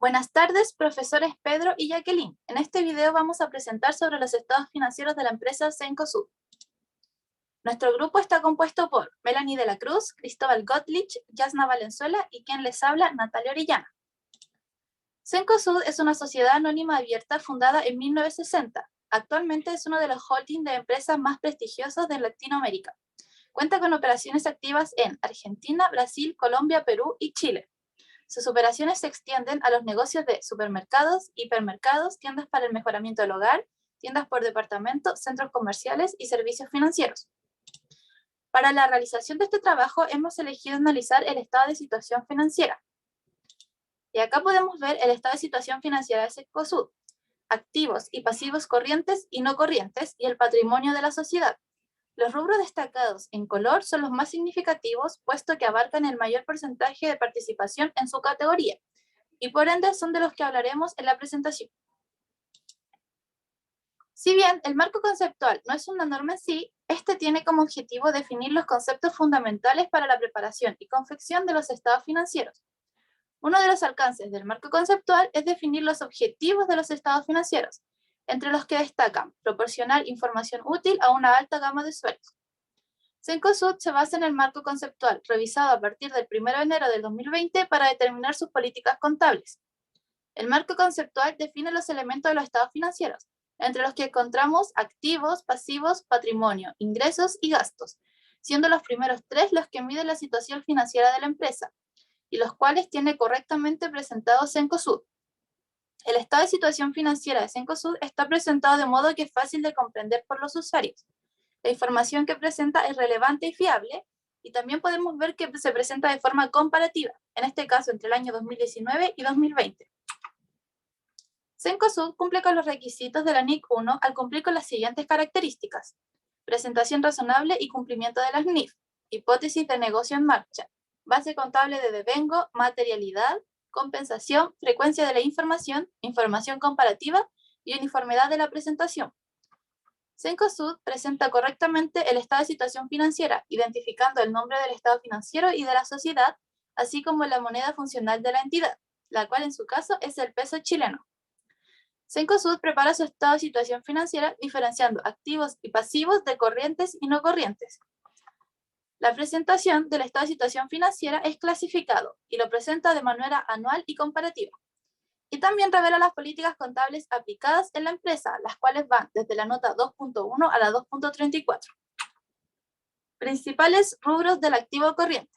Buenas tardes, profesores Pedro y Jacqueline. En este video vamos a presentar sobre los estados financieros de la empresa Cencosud. Nuestro grupo está compuesto por Melanie de la Cruz, Cristóbal Gottlich, Yasna Valenzuela y quien les habla, Natalia Orellana. Cencosud es una sociedad anónima abierta fundada en 1960. Actualmente es uno de los holdings de empresas más prestigiosos de Latinoamérica. Cuenta con operaciones activas en Argentina, Brasil, Colombia, Perú y Chile. Sus operaciones se extienden a los negocios de supermercados, hipermercados, tiendas para el mejoramiento del hogar, tiendas por departamento, centros comerciales y servicios financieros. Para la realización de este trabajo hemos elegido analizar el estado de situación financiera. Y acá podemos ver el estado de situación financiera de Cencosud, activos y pasivos corrientes y no corrientes y el patrimonio de la sociedad. Los rubros destacados en color son los más significativos, puesto que abarcan el mayor porcentaje de participación en su categoría, y por ende son de los que hablaremos en la presentación. Si bien el marco conceptual no es una norma en sí, este tiene como objetivo definir los conceptos fundamentales para la preparación y confección de los estados financieros. Uno de los alcances del marco conceptual es definir los objetivos de los estados financieros, entre los que destacan proporcionar información útil a una alta gama de usuarios. Cencosud se basa en el marco conceptual, revisado a partir del 1 de enero del 2020 para determinar sus políticas contables. El marco conceptual define los elementos de los estados financieros, entre los que encontramos activos, pasivos, patrimonio, ingresos y gastos, siendo los primeros tres los que miden la situación financiera de la empresa, y los cuales tiene correctamente presentado Cencosud. El estado de situación financiera de Cencosud está presentado de modo que es fácil de comprender por los usuarios. La información que presenta es relevante y fiable, y también podemos ver que se presenta de forma comparativa, en este caso entre el año 2019 y 2020. Cencosud cumple con los requisitos de la NIC 1 al cumplir con las siguientes características: presentación razonable y cumplimiento de las NIF, hipótesis de negocio en marcha, base contable de devengo, materialidad, compensación, frecuencia de la información, información comparativa y uniformidad de la presentación. Cencosud presenta correctamente el estado de situación financiera, identificando el nombre del estado financiero y de la sociedad, así como la moneda funcional de la entidad, la cual en su caso es el peso chileno. Cencosud prepara su estado de situación financiera diferenciando activos y pasivos de corrientes y no corrientes. La presentación del estado de situación financiera es clasificado y lo presenta de manera anual y comparativa. Y también revela las políticas contables aplicadas en la empresa, las cuales van desde la nota 2.1 a la 2.34. Principales rubros del activo corriente.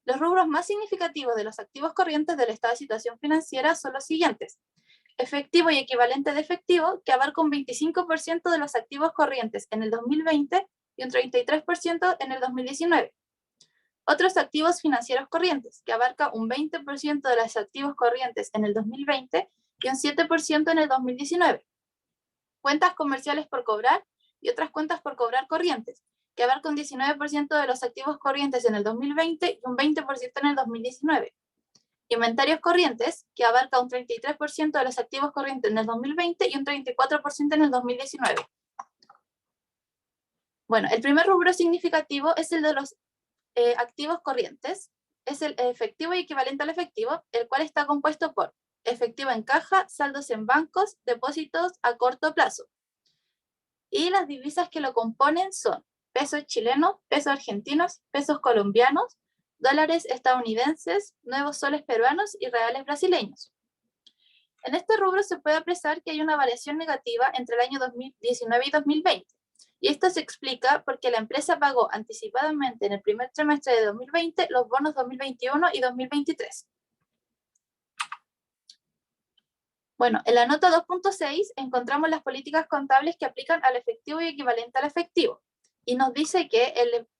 Los rubros más significativos de los activos corrientes del estado de situación financiera son los siguientes: efectivo y equivalente de efectivo, que abarca un 25% de los activos corrientes en el 2020 y un 33% en el 2019. Otros activos financieros corrientes, que abarca un 20% de los activos corrientes en el 2020 y un 7% en el 2019. Cuentas comerciales por cobrar y otras cuentas por cobrar corrientes, que abarca un 19% de los activos corrientes en el 2020 y un 20% en el 2019. Inventarios corrientes, que abarca un 33% de los activos corrientes en el 2020 y un 34% en el 2019. Bueno, el primer rubro significativo es el de los activos corrientes. Es el efectivo y equivalente al efectivo, el cual está compuesto por efectivo en caja, saldos en bancos, depósitos a corto plazo. Y las divisas que lo componen son pesos chilenos, pesos argentinos, pesos colombianos, dólares estadounidenses, nuevos soles peruanos y reales brasileños. En este rubro se puede apreciar que hay una variación negativa entre el año 2019 y 2020. Y esto se explica porque la empresa pagó anticipadamente en el primer trimestre de 2020 los bonos 2021 y 2023. Bueno, en la nota 2.6 encontramos las políticas contables que aplican al efectivo y equivalente al efectivo. Y nos dice que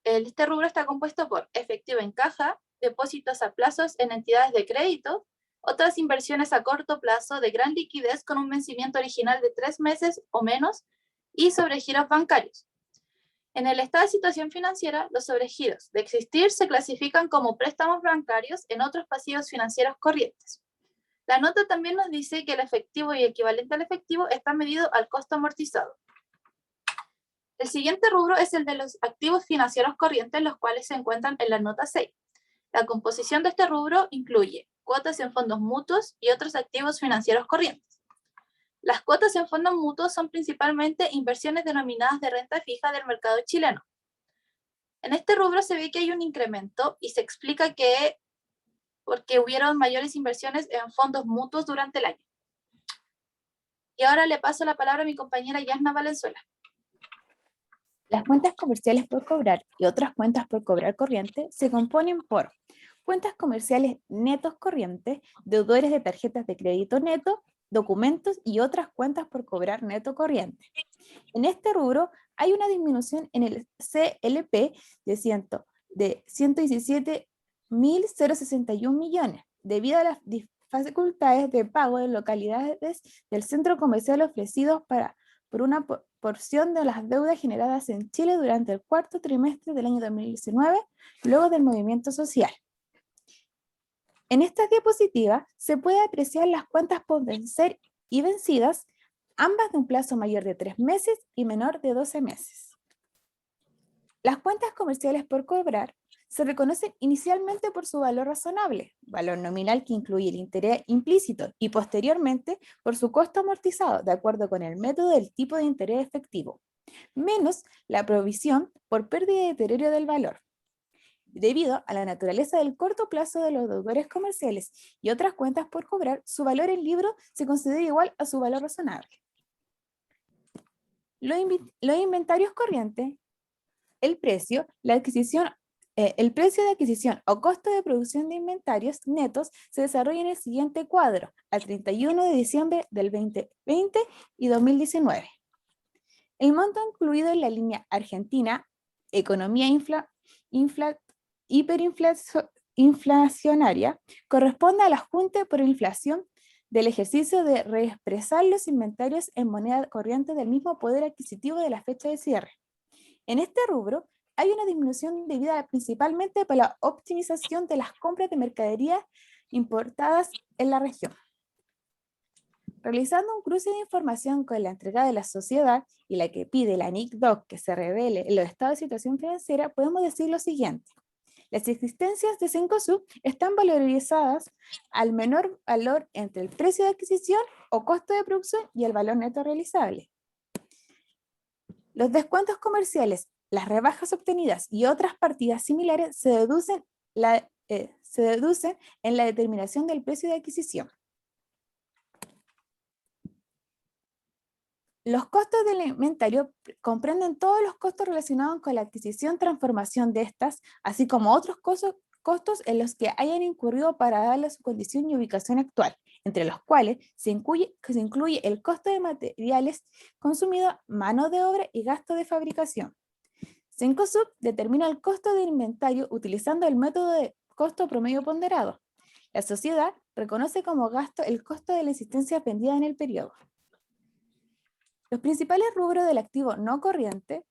este rubro está compuesto por efectivo en caja, depósitos a plazos en entidades de crédito, otras inversiones a corto plazo de gran liquidez con un vencimiento original de 3 meses o menos, y sobregiros bancarios. En el estado de situación financiera, los sobregiros de existir se clasifican como préstamos bancarios en otros pasivos financieros corrientes. La nota también nos dice que el efectivo y equivalente al efectivo está medido al costo amortizado. El siguiente rubro es el de los activos financieros corrientes, los cuales se encuentran en la nota 6. La composición de este rubro incluye cuotas en fondos mutuos y otros activos financieros corrientes. Las cuotas en fondos mutuos son principalmente inversiones denominadas de renta fija del mercado chileno. En este rubro se ve que hay un incremento y se explica que porque hubieron mayores inversiones en fondos mutuos durante el año. Y ahora le paso la palabra a mi compañera Yasna Valenzuela. Las cuentas comerciales por cobrar y otras cuentas por cobrar corriente se componen por cuentas comerciales netos corrientes, deudores de tarjetas de crédito neto, documentos y otras cuentas por cobrar neto corriente. En este rubro hay una disminución en el CLP de 117.061 millones, debido a las dificultades de pago de localidades del centro comercial ofrecidos por una porción de las deudas generadas en Chile durante el cuarto trimestre del año 2019, luego del movimiento social. En estas diapositivas se puede apreciar las cuentas por vencer y vencidas, ambas de un plazo mayor de 3 meses y menor de 12 meses. Las cuentas comerciales por cobrar se reconocen inicialmente por su valor razonable, valor nominal que incluye el interés implícito, y posteriormente por su costo amortizado, de acuerdo con el método del tipo de interés efectivo, menos la provisión por pérdida y deterioro del valor. Debido a la naturaleza del corto plazo de los deudores comerciales y otras cuentas por cobrar, su valor en libro se considera igual a su valor razonable. Los inventarios corrientes, el precio de adquisición o costo de producción de inventarios netos se desarrolla en el siguiente cuadro, al 31 de diciembre del 2020 y 2019. El monto incluido en la línea Argentina, economía hiperinflacionaria, corresponde al ajuste por inflación del ejercicio de reexpresar los inventarios en moneda corriente del mismo poder adquisitivo de la fecha de cierre. En este rubro hay una disminución debida principalmente por la optimización de las compras de mercaderías importadas en la región. Realizando un cruce de información con la entrega de la sociedad y la que pide la NIC-DOC que se revele en los estados de situación financiera, podemos decir lo siguiente. Las existencias de Cencosud están valorizadas al menor valor entre el precio de adquisición o costo de producción y el valor neto realizable. Los descuentos comerciales, las rebajas obtenidas y otras partidas similares se deducen en la determinación del precio de adquisición. Los costos del inventario comprenden todos los costos relacionados con la adquisición, transformación de estas, así como otros costos en los que hayan incurrido para darle su condición y ubicación actual, entre los cuales se incluye el costo de materiales consumidos, mano de obra y gasto de fabricación. Cencosud determina el costo del inventario utilizando el método de costo promedio ponderado. La sociedad reconoce como gasto el costo de la existencia vendida en el periodo. Los principales rubros del activo no corriente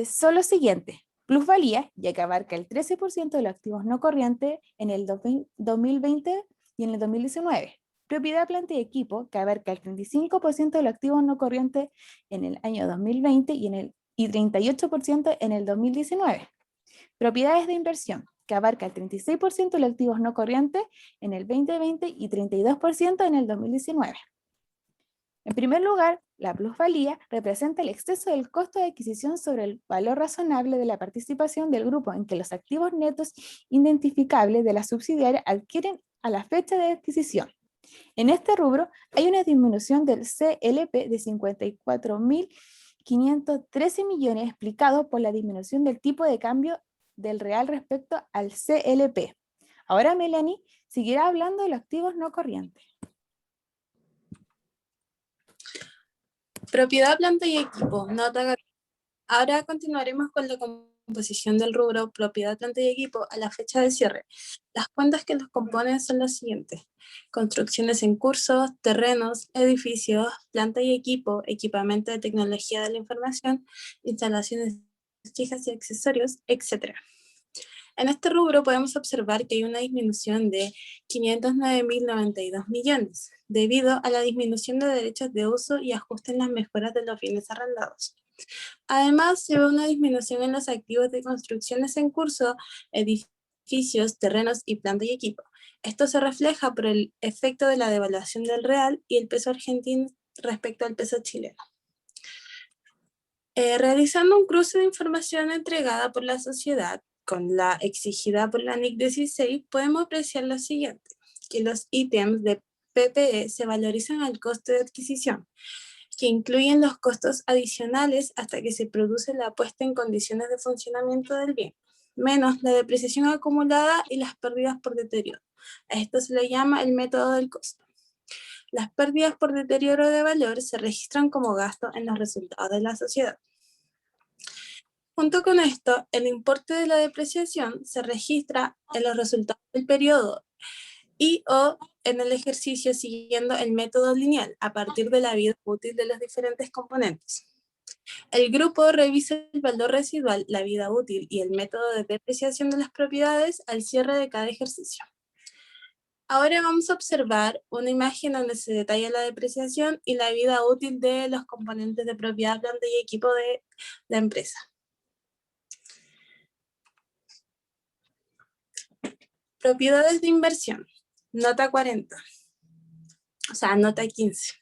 son los siguientes. Plusvalía, ya que abarca el 13% de los activos no corrientes en el 2020 y en el 2019. Propiedad, planta y equipo, que abarca el 35% de los activos no corrientes en el año 2020 y 38% en el 2019. Propiedades de inversión, que abarca el 36% de los activos no corrientes en el 2020 y 32% en el 2019. En primer lugar, la plusvalía representa el exceso del costo de adquisición sobre el valor razonable de la participación del grupo en que los activos netos identificables de la subsidiaria adquieren a la fecha de adquisición. En este rubro hay una disminución del CLP de 54.513 millones explicado por la disminución del tipo de cambio del real respecto al CLP. Ahora Melanie seguirá hablando de los activos no corrientes. Propiedad, planta y equipo. Nota. Ahora continuaremos con la composición del rubro propiedad, planta y equipo a la fecha de cierre. Las cuentas que los componen son las siguientes: construcciones en curso, terrenos, edificios, planta y equipo, equipamiento de tecnología de la información, instalaciones fijas y accesorios, etc. En este rubro podemos observar que hay una disminución de 509.092 millones, debido a la disminución de derechos de uso y ajuste en las mejoras de los bienes arrendados. Además, se ve una disminución en los activos de construcciones en curso, edificios edificios, terrenos y planta y equipo. Esto se refleja por el efecto de la devaluación del real y el peso argentino respecto al peso chileno. Realizando un cruce de información entregada por la sociedad con la exigida por la NIC 16, podemos apreciar lo siguiente, que los ítems de PPE se valorizan al costo de adquisición, que incluyen los costos adicionales hasta que se produce la puesta en condiciones de funcionamiento del bien, menos la depreciación acumulada y las pérdidas por deterioro. A esto se le llama el método del costo. Las pérdidas por deterioro de valor se registran como gasto en los resultados de la sociedad. Junto con esto, el importe de la depreciación se registra en los resultados del periodo y o en el ejercicio siguiendo el método lineal a partir de la vida útil de los diferentes componentes. El grupo revisa el valor residual, la vida útil y el método de depreciación de las propiedades al cierre de cada ejercicio. Ahora vamos a observar una imagen donde se detalla la depreciación y la vida útil de los componentes de propiedad, planta y equipo de la empresa. Propiedades de inversión, nota 40, o sea, nota 15.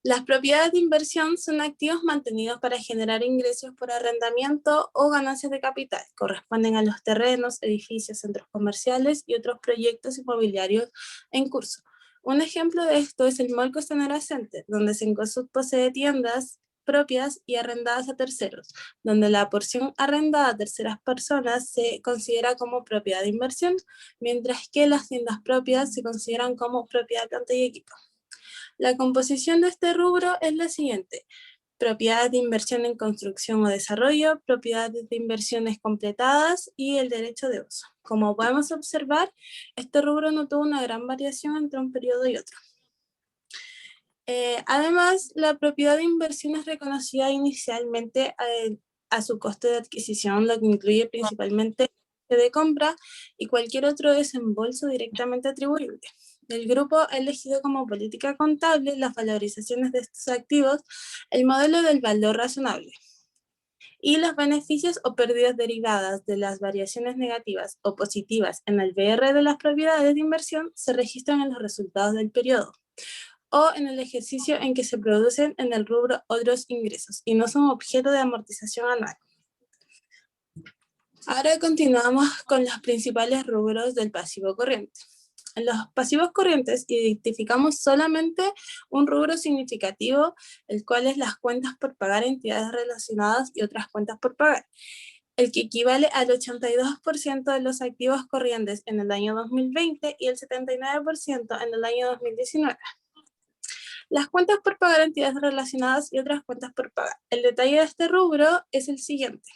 Las propiedades de inversión son activos mantenidos para generar ingresos por arrendamiento o ganancias de capital. Corresponden a los terrenos, edificios, centros comerciales y otros proyectos inmobiliarios en curso. Un ejemplo de esto es el Mall Costanera Center, donde Cencosud posee tiendas propias y arrendadas a terceros, donde la porción arrendada a terceras personas se considera como propiedad de inversión, mientras que las tiendas propias se consideran como propiedad de planta y equipo. La composición de este rubro es la siguiente: propiedades de inversión en construcción o desarrollo, propiedades de inversiones completadas y el derecho de uso. Como podemos observar, este rubro no tuvo una gran variación entre un periodo y otro. Además, la propiedad de inversión es reconocida inicialmente a su coste de adquisición, lo que incluye principalmente de compra y cualquier otro desembolso directamente atribuible. El grupo ha elegido como política contable las valorizaciones de estos activos, el modelo del valor razonable, y los beneficios o pérdidas derivadas de las variaciones negativas o positivas en el VR de las propiedades de inversión se registran en los resultados del periodo o en el ejercicio en que se producen en el rubro otros ingresos y no son objeto de amortización anual. Ahora continuamos con los principales rubros del pasivo corriente. En los pasivos corrientes identificamos solamente un rubro significativo, el cual es las cuentas por pagar a entidades relacionadas y otras cuentas por pagar, el que equivale al 82% de los activos corrientes en el año 2020 y el 79% en el año 2019. Las cuentas por pagar a entidades relacionadas y otras cuentas por pagar. El detalle de este rubro es el siguiente: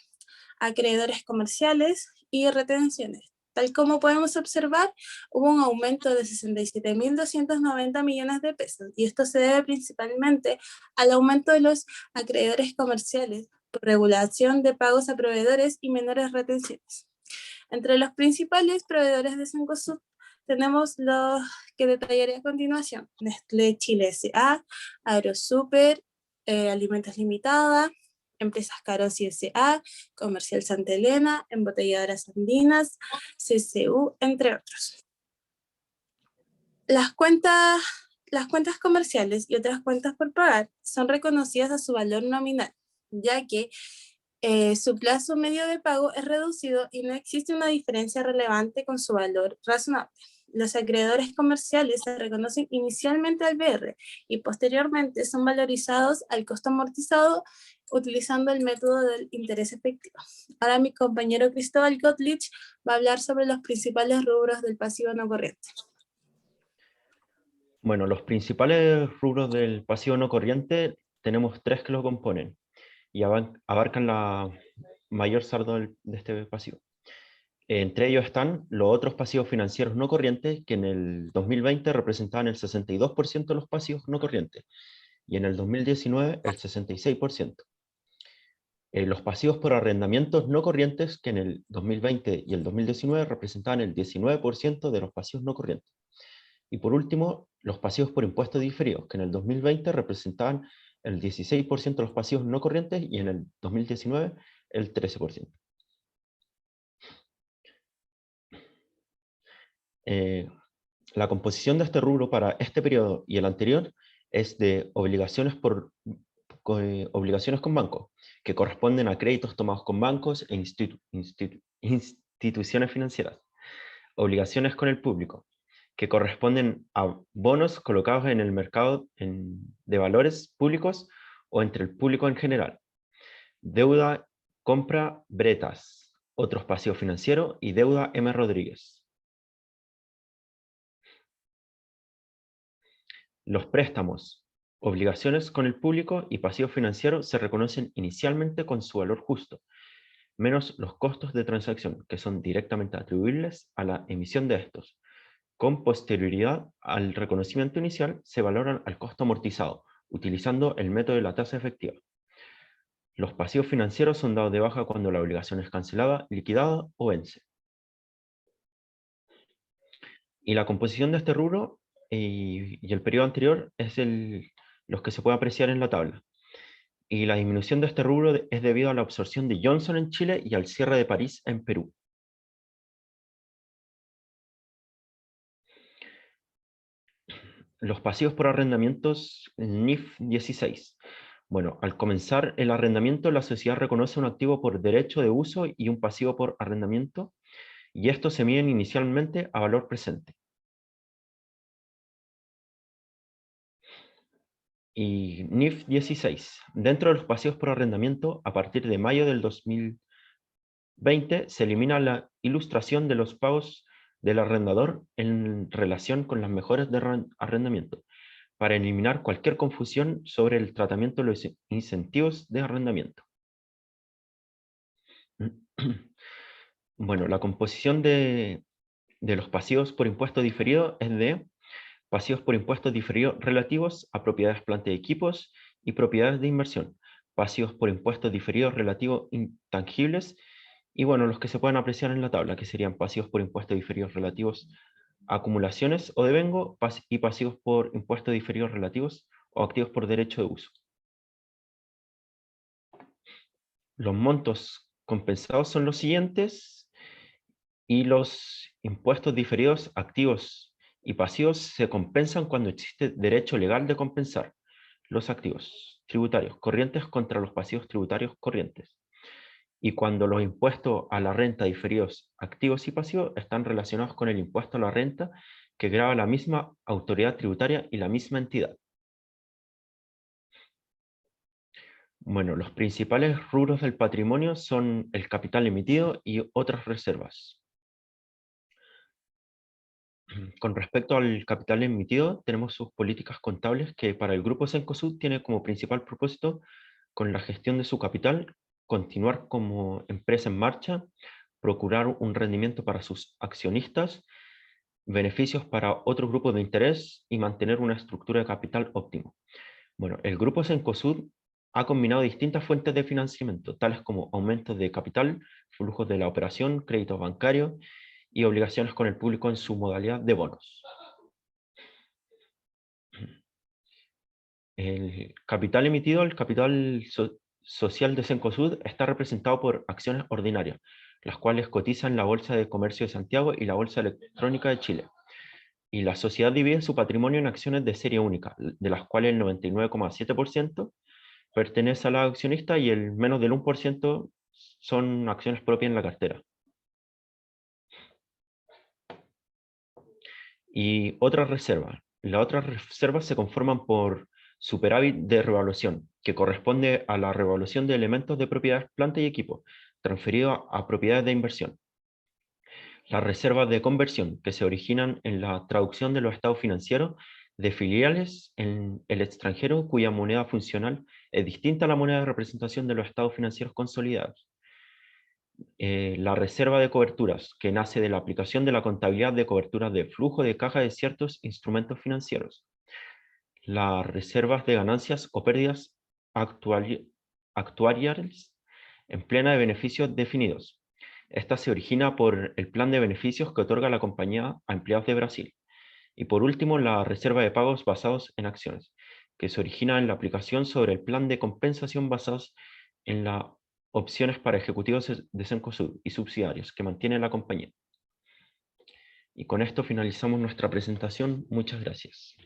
acreedores comerciales y retenciones. Tal como podemos observar, hubo un aumento de 67.290 millones de pesos, y esto se debe principalmente al aumento de los acreedores comerciales por regulación de pagos a proveedores y menores retenciones. Entre los principales proveedores de Cencosud tenemos los que detallaré a continuación: Nestlé Chile S.A., Agrosuper, Alimentos Limitada, Empresas Carosi S.A., Comercial Santa Elena, Embotelladoras Andinas, CCU, entre otros. Las cuentas comerciales y otras cuentas por pagar son reconocidas a su valor nominal, ya que su plazo medio de pago es reducido y no existe una diferencia relevante con su valor razonable. Los acreedores comerciales se reconocen inicialmente al BR y posteriormente son valorizados al costo amortizado utilizando el método del interés efectivo. Ahora mi compañero Cristóbal Gottlieb va a hablar sobre los principales rubros del pasivo no corriente. Bueno, los principales rubros del pasivo no corriente tenemos tres que lo componen y abarcan la mayor saldo de este pasivo. Entre ellos están los otros pasivos financieros no corrientes, que en el 2020 representaban el 62% de los pasivos no corrientes y en el 2019 el 66%. Los pasivos por arrendamientos no corrientes, que en el 2020 y el 2019 representaban el 19% de los pasivos no corrientes. Y por último, los pasivos por impuestos diferidos, que en el 2020 representaban el 16% de los pasivos no corrientes y en el 2019 el 13%. La composición de este rubro para este periodo y el anterior es de obligaciones con bancos, que corresponden a créditos tomados con bancos e instituciones financieras. Obligaciones con el público, que corresponden a bonos colocados en el mercado de valores públicos o entre el público en general. Deuda, compra, Bretas, otros pasivos financieros y deuda M. Rodríguez. Los préstamos, obligaciones con el público y pasivos financieros se reconocen inicialmente con su valor justo, menos los costos de transacción, que son directamente atribuibles a la emisión de estos. Con posterioridad al reconocimiento inicial, se valoran al costo amortizado, utilizando el método de la tasa efectiva. Los pasivos financieros son dados de baja cuando la obligación es cancelada, liquidada o vence. Y la composición de este rubro y el periodo anterior es los que se puede apreciar en la tabla. Y la disminución de este rubro es debido a la absorción de Johnson en Chile y al cierre de París en Perú. Los pasivos por arrendamientos NIF 16. Bueno, al comenzar el arrendamiento, la sociedad reconoce un activo por derecho de uso y un pasivo por arrendamiento, y estos se miden inicialmente a valor presente. Y NIF 16. Dentro de los pasivos por arrendamiento, a partir de mayo del 2020, se elimina la ilustración de los pagos del arrendador en relación con las mejoras de arrendamiento, para eliminar cualquier confusión sobre el tratamiento de los incentivos de arrendamiento. Bueno, la composición de los pasivos por impuesto diferido es de pasivos por impuestos diferidos relativos a propiedades, planta y equipos y propiedades de inversión, pasivos por impuestos diferidos relativos intangibles, y bueno, los que se pueden apreciar en la tabla, que serían pasivos por impuestos diferidos relativos a acumulaciones o devengo, y pasivos por impuestos diferidos relativos o activos por derecho de uso. Los montos compensados son los siguientes, y los impuestos diferidos activos y pasivos se compensan cuando existe derecho legal de compensar los activos tributarios corrientes contra los pasivos tributarios corrientes, y cuando los impuestos a la renta diferidos activos y pasivos están relacionados con el impuesto a la renta que grava la misma autoridad tributaria y la misma entidad. Bueno, los principales rubros del patrimonio son el capital emitido y otras reservas. Con respecto al capital emitido, tenemos sus políticas contables que para el grupo Cencosud tiene como principal propósito, con la gestión de su capital, continuar como empresa en marcha, procurar un rendimiento para sus accionistas, beneficios para otros grupos de interés y mantener una estructura de capital óptimo. Bueno, el grupo Cencosud ha combinado distintas fuentes de financiamiento, tales como aumentos de capital, flujos de la operación, créditos bancarios y obligaciones con el público en su modalidad de bonos. El capital emitido, el capital social de Cencosud, está representado por acciones ordinarias, las cuales cotizan en la Bolsa de Comercio de Santiago y la Bolsa Electrónica de Chile. Y la sociedad divide su patrimonio en acciones de serie única, de las cuales el 99,7% pertenece a la accionista y el menos del 1% son acciones propias en la cartera. Y otras reservas. Las otras reservas se conforman por superávit de revaluación, que corresponde a la revaluación de elementos de propiedades, planta y equipo, transferido a propiedades de inversión. Las reservas de conversión, que se originan en la traducción de los estados financieros de filiales en el extranjero cuya moneda funcional es distinta a la moneda de representación de los estados financieros consolidados. La reserva de coberturas, que nace de la aplicación de la contabilidad de coberturas de flujo de caja de ciertos instrumentos financieros. Las reservas de ganancias o pérdidas actuariales en plena de beneficios definidos. Esta se origina por el plan de beneficios que otorga la compañía a empleados de Brasil. Y por último, la reserva de pagos basados en acciones, que se origina en la aplicación sobre el plan de compensación basados en las opciones para ejecutivos de Cencosud y subsidiarios que mantiene la compañía. Y con esto finalizamos nuestra presentación. Muchas gracias.